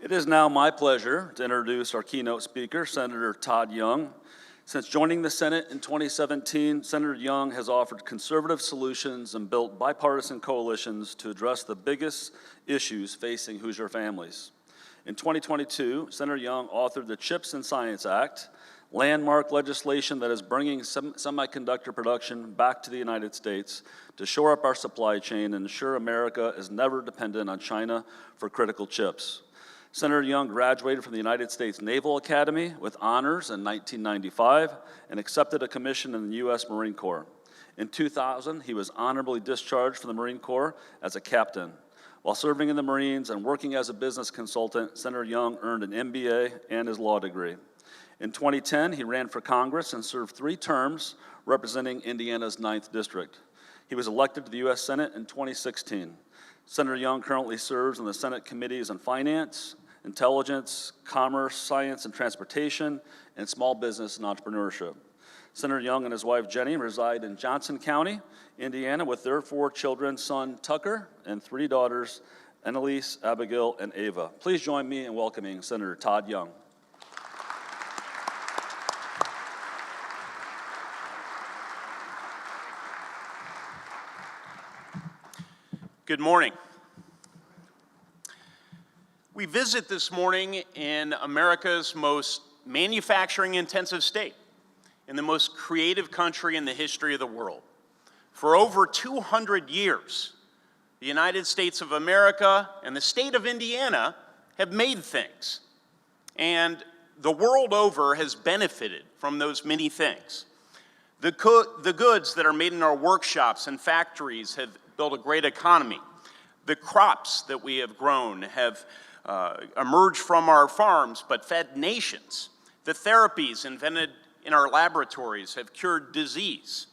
It is now my pleasure to introduce our keynote speaker, Senator Todd Young. Since joining the Senate in 2017, Senator Young has offered conservative solutions and built bipartisan coalitions to address the biggest issues facing Hoosier families. In 2022, Senator Young authored the CHIPS and Science Act, landmark legislation that is bringing semiconductor production back to the United States to shore up our supply chain and ensure America is never dependent on China for critical chips. Senator Young graduated from the United States Naval Academy with honors in 1995 and accepted a commission in the U.S. Marine Corps. In 2000, he was honorably discharged from the Marine Corps as a captain. While serving in the Marines and working as a business consultant, Senator Young earned an MBA and his law degree. In 2010, he ran for Congress and served 3 terms representing Indiana's 9th District. He was elected to the U.S. Senate in 2016. Senator Young currently serves on the Senate Committees on Finance, Intelligence, Commerce, Science and Transportation, and Small Business and Entrepreneurship. Senator Young and his wife Jenny reside in Johnson County, Indiana, with their 4 children, son Tucker, and 3 daughters, Annalise, Abigail, and Ava. Please join me in welcoming Senator Todd Young. Good morning. We visit this morning in America's most manufacturing-intensive state, in the most creative country in the history of the world. For over 200 years, the United States of America and the state of Indiana have made things, and the world over has benefited from those many things. The goods that are made in our workshops and factories have built a great economy. The crops that we have grown have emerged from our farms but fed nations. The therapies invented in our laboratories have cured disease.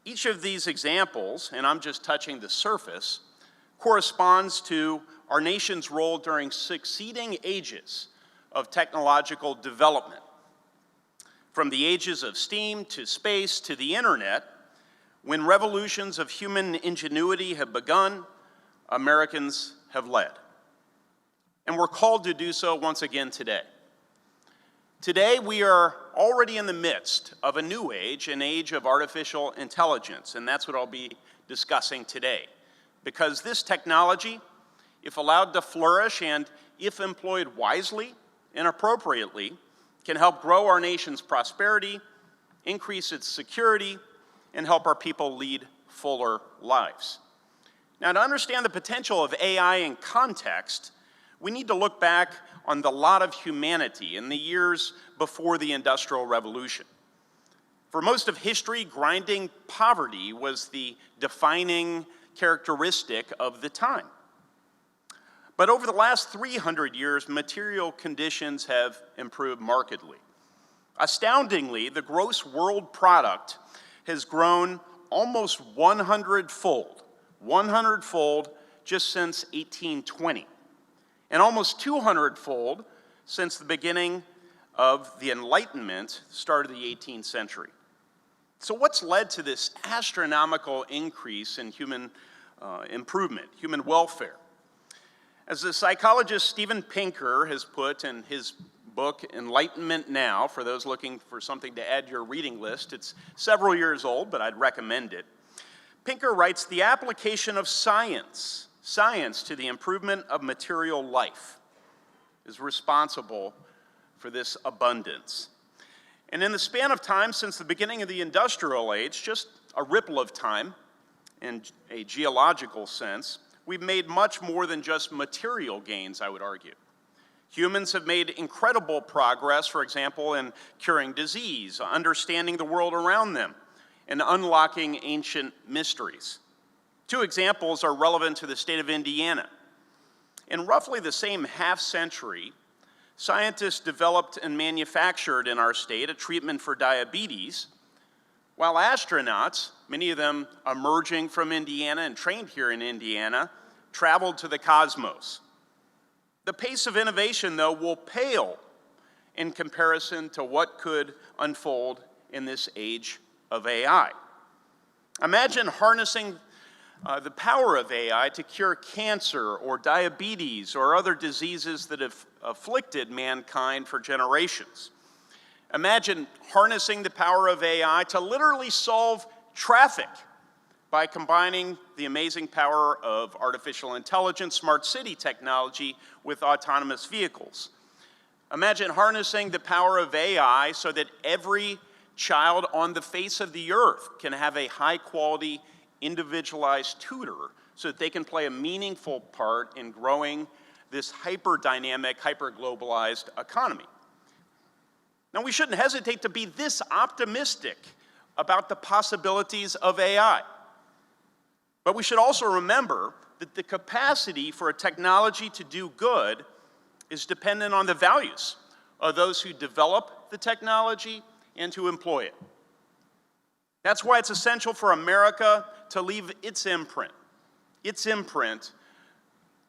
Each of these examples, and I'm just touching the surface, corresponds to our nation's role during succeeding ages of technological development. From the ages of steam to space to the internet, when revolutions of human ingenuity have begun, Americans have led. And we're called to do so once again today. Today, we are already in the midst of a new age, an age of artificial intelligence, and that's what I'll be discussing today. Because this technology, if allowed to flourish and if employed wisely and appropriately, can help grow our nation's prosperity, increase its security, and help our people lead fuller lives. Now, to understand the potential of AI in context, we need to look back on the lot of humanity in the years before the Industrial Revolution. For most of history, grinding poverty was the defining characteristic of the time. But over the last 300 years, material conditions have improved markedly. Astoundingly, the gross world product has grown almost 100-fold just since 1820, and almost 200-fold since the beginning of the Enlightenment, start of the 18th century. So what's led to this astronomical increase in human improvement, human welfare? As the psychologist Steven Pinker has put in his book, Enlightenment Now, for those looking for something to add to your reading list, it's several years old, but I'd recommend it. Pinker writes, the application of science to the improvement of material life is responsible for this abundance. And in the span of time since the beginning of the industrial age, just a ripple of time in a geological sense, we've made much more than just material gains, I would argue. Humans have made incredible progress, for example, in curing disease, understanding the world around them, and unlocking ancient mysteries. 2 examples are relevant to the state of Indiana. In roughly the same half-century, scientists developed and manufactured in our state a treatment for diabetes, while astronauts, many of them emerging from Indiana and trained here in Indiana, traveled to the cosmos. The pace of innovation, though, will pale in comparison to what could unfold in this age of AI. Imagine harnessing the power of AI to cure cancer or diabetes or other diseases that have afflicted mankind for generations. Imagine harnessing the power of AI to literally solve traffic by combining the amazing power of artificial intelligence, smart city technology with autonomous vehicles. Imagine harnessing the power of AI so that every child on the face of the earth can have a high-quality, individualized tutor so that they can play a meaningful part in growing this hyper-dynamic, hyper-globalized economy. Now, we shouldn't hesitate to be this optimistic about the possibilities of AI. But we should also remember that the capacity for a technology to do good is dependent on the values of those who develop the technology and who employ it. That's why it's essential for America to leave its imprint,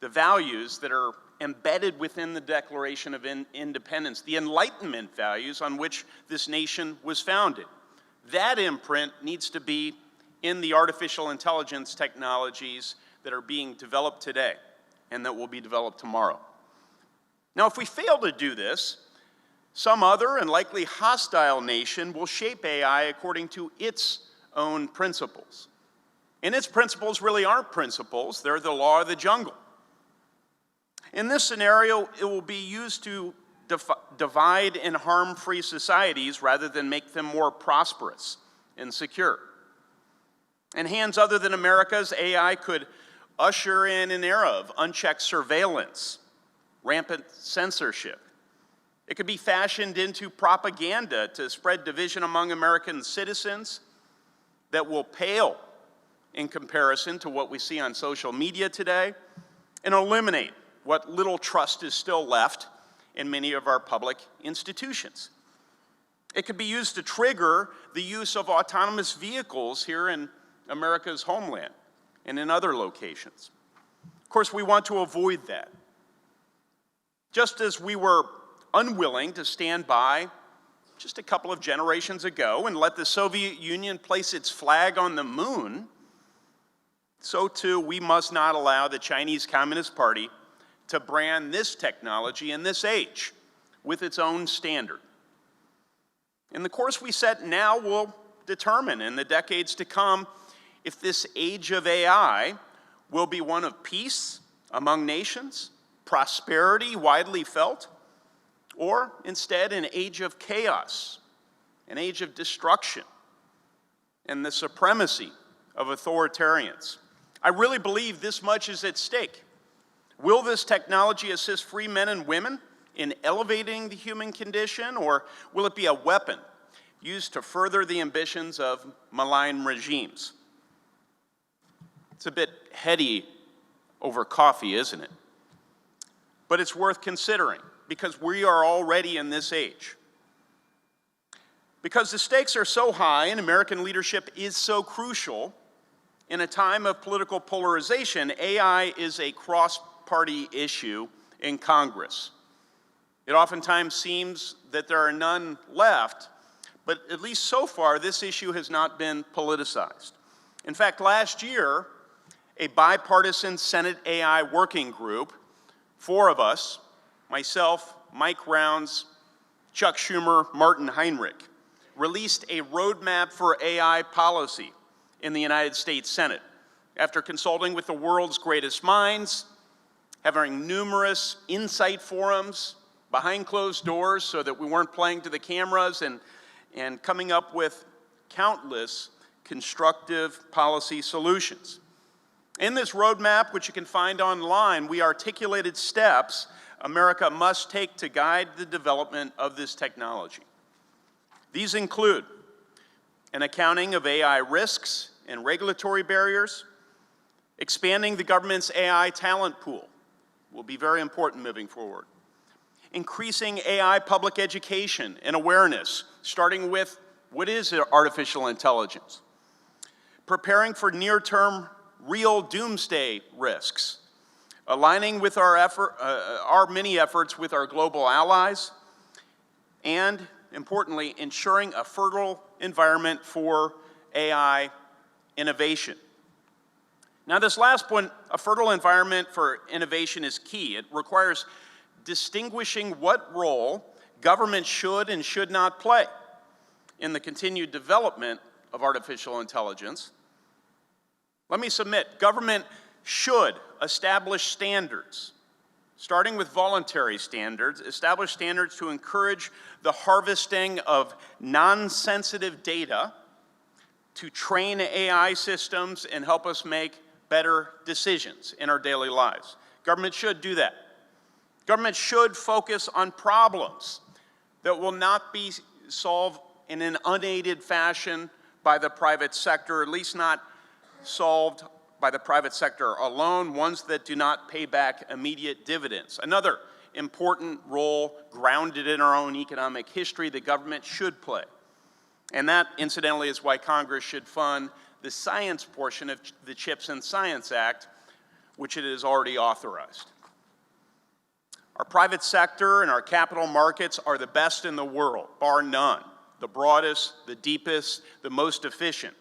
the values that are embedded within the Declaration of Independence, the Enlightenment values on which this nation was founded. That imprint needs to be in the artificial intelligence technologies that are being developed today and that will be developed tomorrow. Now, if we fail to do this, some other and likely hostile nation will shape AI according to its own principles. And its principles really aren't principles, they're the law of the jungle. In this scenario, it will be used to divide and harm free societies rather than make them more prosperous and secure. In hands other than America's, AI could usher in an era of unchecked surveillance, rampant censorship. It could be fashioned into propaganda to spread division among American citizens that will pale in comparison to what we see on social media today and eliminate what little trust is still left in many of our public institutions. It could be used to trigger the use of autonomous vehicles here in America's homeland and in other locations. Of course, we want to avoid that. Just as we were unwilling to stand by just a couple of generations ago and let the Soviet Union place its flag on the moon, so too we must not allow the Chinese Communist Party to brand this technology in this age with its own standard. And the course we set now will determine in the decades to come if this age of AI will be one of peace among nations, prosperity widely felt, or instead an age of chaos, an age of destruction, and the supremacy of authoritarians. I really believe this much is at stake. Will this technology assist free men and women in elevating the human condition, or will it be a weapon used to further the ambitions of malign regimes? It's a bit heady over coffee, isn't it? But it's worth considering because we are already in this age. Because the stakes are so high and American leadership is so crucial, in a time of political polarization, AI is a cross-party issue in Congress. It oftentimes seems that there are none left, but at least so far, this issue has not been politicized. In fact, last year, a bipartisan Senate AI working group, 4 of us, myself, Mike Rounds, Chuck Schumer, Martin Heinrich, released a roadmap for AI policy in the United States Senate after consulting with the world's greatest minds, having numerous insight forums behind closed doors so that we weren't playing to the cameras, and coming up with countless constructive policy solutions. In this roadmap, which you can find online, we articulated steps America must take to guide the development of this technology. These include an accounting of AI risks and regulatory barriers, expanding the government's AI talent pool will be very important moving forward, increasing AI public education and awareness, starting with what is artificial intelligence, preparing for near-term real doomsday risks, aligning with our many efforts with our global allies, and importantly, ensuring a fertile environment for AI innovation. Now, this last point, a fertile environment for innovation is key. It requires distinguishing what role government should and should not play in the continued development of artificial intelligence. Let me submit, government should establish standards, starting with voluntary standards, establish standards to encourage the harvesting of non-sensitive data to train AI systems and help us make better decisions in our daily lives. Government should do that. Government should focus on problems that will not be solved in an unaided fashion by the private sector, at least not solved by the private sector alone, ones that do not pay back immediate dividends. Another important role grounded in our own economic history the government should play. And that, incidentally, is why Congress should fund the science portion of the CHIPS and Science Act, which it has already authorized. Our private sector and our capital markets are the best in the world, bar none. The broadest, the deepest, the most efficient.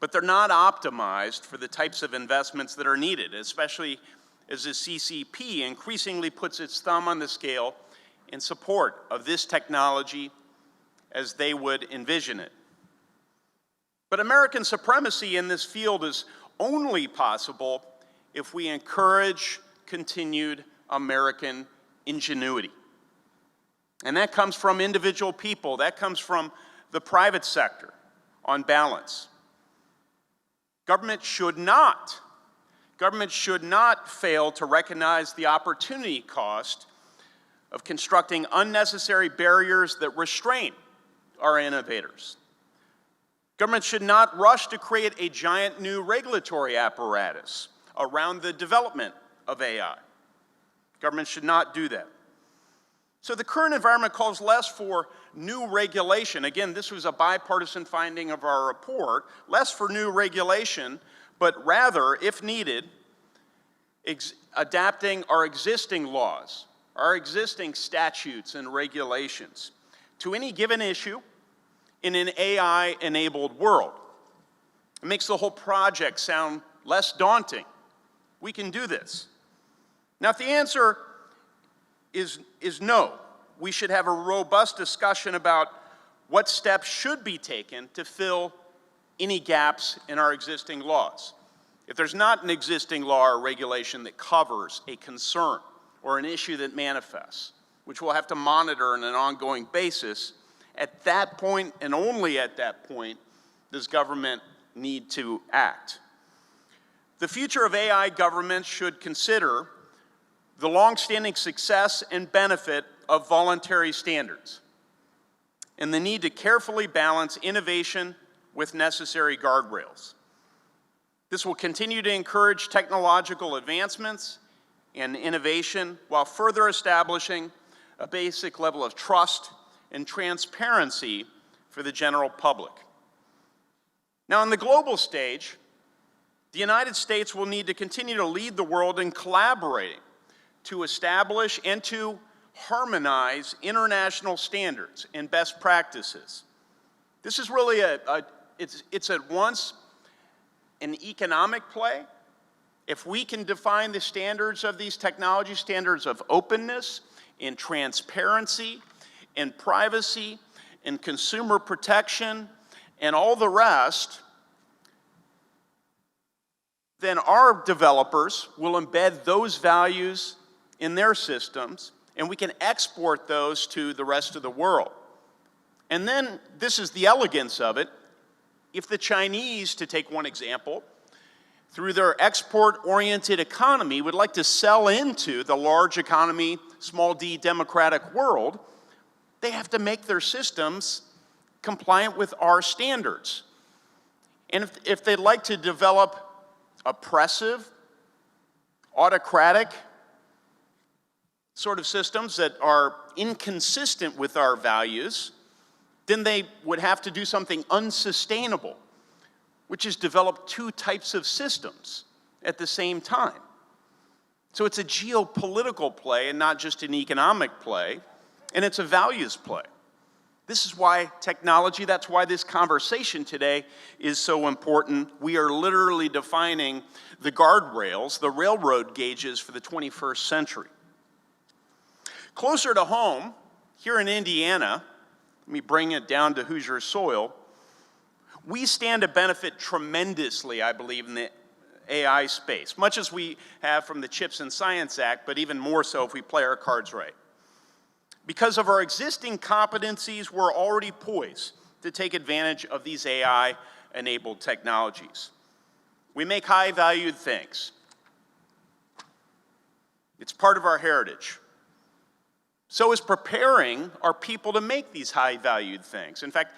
But they're not optimized for the types of investments that are needed, especially as the CCP increasingly puts its thumb on the scale in support of this technology as they would envision it. But American supremacy in this field is only possible if we encourage continued American ingenuity. And that comes from individual people, that comes from the private sector on balance. Government should not fail to recognize the opportunity cost of constructing unnecessary barriers that restrain our innovators. Government should not rush to create a giant new regulatory apparatus around the development of AI. Government should not do that. So the current environment calls less for new regulation. Again, this was a bipartisan finding of our report, less for new regulation, but rather, if needed, adapting our existing laws, our existing statutes and regulations to any given issue in an AI-enabled world. It makes the whole project sound less daunting. We can do this. Now, if the answer is no, we should have a robust discussion about what steps should be taken to fill any gaps in our existing laws. If there's not an existing law or regulation that covers a concern or an issue that manifests, which we'll have to monitor on an ongoing basis, at that point, and only at that point, does government need to act. The future of AI government should consider the long-standing success and benefit of voluntary standards and the need to carefully balance innovation with necessary guardrails. This will continue to encourage technological advancements and innovation while further establishing a basic level of trust and transparency for the general public. Now, on the global stage, the United States will need to continue to lead the world in collaborating to establish and to harmonize international standards and best practices. This is really it's at once an economic play. If we can define the standards of these technology, standards of openness and transparency and privacy and consumer protection and all the rest, then our developers will embed those values in their systems, and we can export those to the rest of the world. And then, this is the elegance of it, if the Chinese, to take one example, through their export-oriented economy would like to sell into the large economy, small d democratic world, they have to make their systems compliant with our standards. And if they'd like to develop oppressive, autocratic sort of systems that are inconsistent with our values, then they would have to do something unsustainable, which is develop two types of systems at the same time. So it's a geopolitical play and not just an economic play, and it's a values play. This is why technology, that's why this conversation today is so important. We are literally defining the guardrails, the railroad gauges for the 21st century. Closer to home, here in Indiana, let me bring it down to Hoosier soil, we stand to benefit tremendously, I believe, in the AI space, much as we have from the CHIPS and Science Act, but even more so if we play our cards right. Because of our existing competencies, we're already poised to take advantage of these AI-enabled technologies. We make high-valued things. It's part of our heritage. So is preparing our people to make these high-valued things. In fact,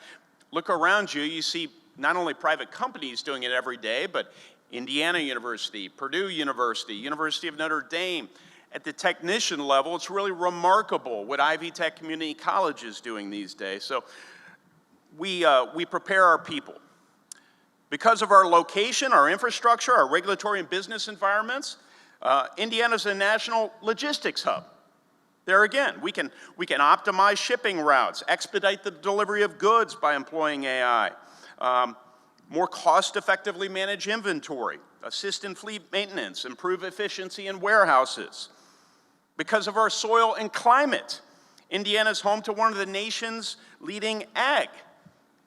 look around you, you see not only private companies doing it every day, but Indiana University, Purdue University, University of Notre Dame. At the technician level, it's really remarkable what IBJ Community College is doing these days. So we prepare our people. Because of our location, our infrastructure, our regulatory and business environments, Indiana's a national logistics hub. There again, we can optimize shipping routes, expedite the delivery of goods by employing AI, more cost-effectively manage inventory, assist in fleet maintenance, improve efficiency in warehouses. Because of our soil and climate, Indiana is home to one of the nation's leading ag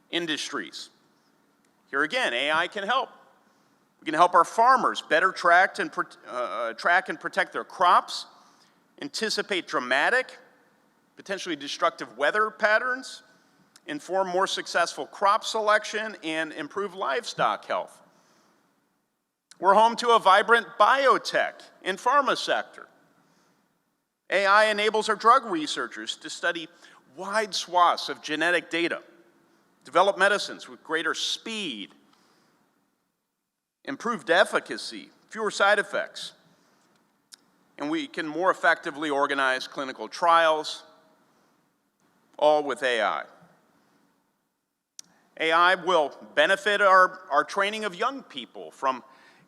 industries. Here again, AI can help. We can help our farmers better track and protect their crops, anticipate dramatic, potentially destructive weather patterns, inform more successful crop selection, and improve livestock health. We're home to a vibrant biotech and pharma sector. AI enables our drug researchers to study wide swaths of genetic data, develop medicines with greater speed, improved efficacy, fewer side effects, and we can more effectively organize clinical trials, all with AI. AI will benefit our training of young people from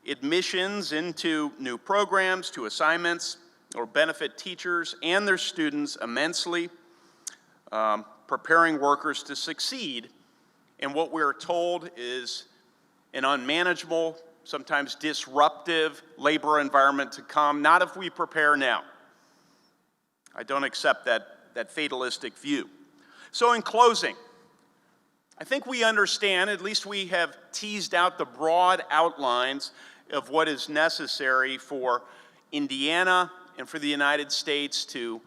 admissions into new programs to assignments, or benefit teachers and their students immensely, preparing workers to succeed in what we're told is an unmanageable, sometimes disruptive labor environment to come, not if we prepare now. I don't accept that fatalistic view. So in closing, I think we understand, at least we have teased out the broad outlines of what is necessary for Indiana and for the United States to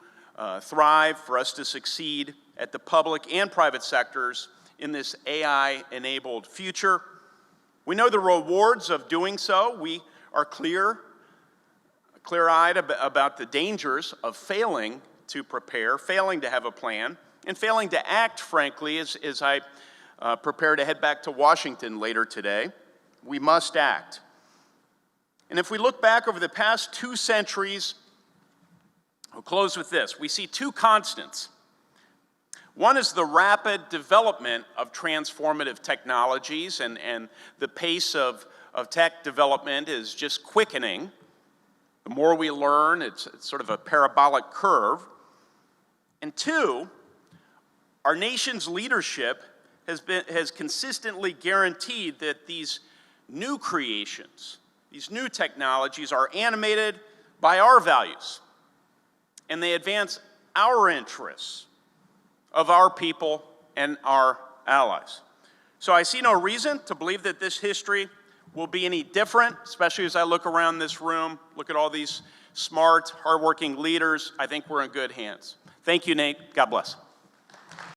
thrive, for us to succeed at the public and private sectors in this AI-enabled future. We know the rewards of doing so. We are clear-eyed about the dangers of failing to prepare, failing to have a plan, and failing to act, frankly, as I prepare to head back to Washington later today. We must act. And if we look back over the past 2 centuries, I'll close with this. We see 2 constants. One is the rapid development of transformative technologies, and the pace of tech development is just quickening. The more we learn, it's sort of a parabolic curve. And 2, our nation's leadership has consistently guaranteed that these new creations, these new technologies are animated by our values, and they advance our interests of our people and our allies. So I see no reason to believe that this history will be any different, especially as I look around this room, look at all these smart, hardworking leaders. I think we're in good hands. Thank you, Nate. God bless.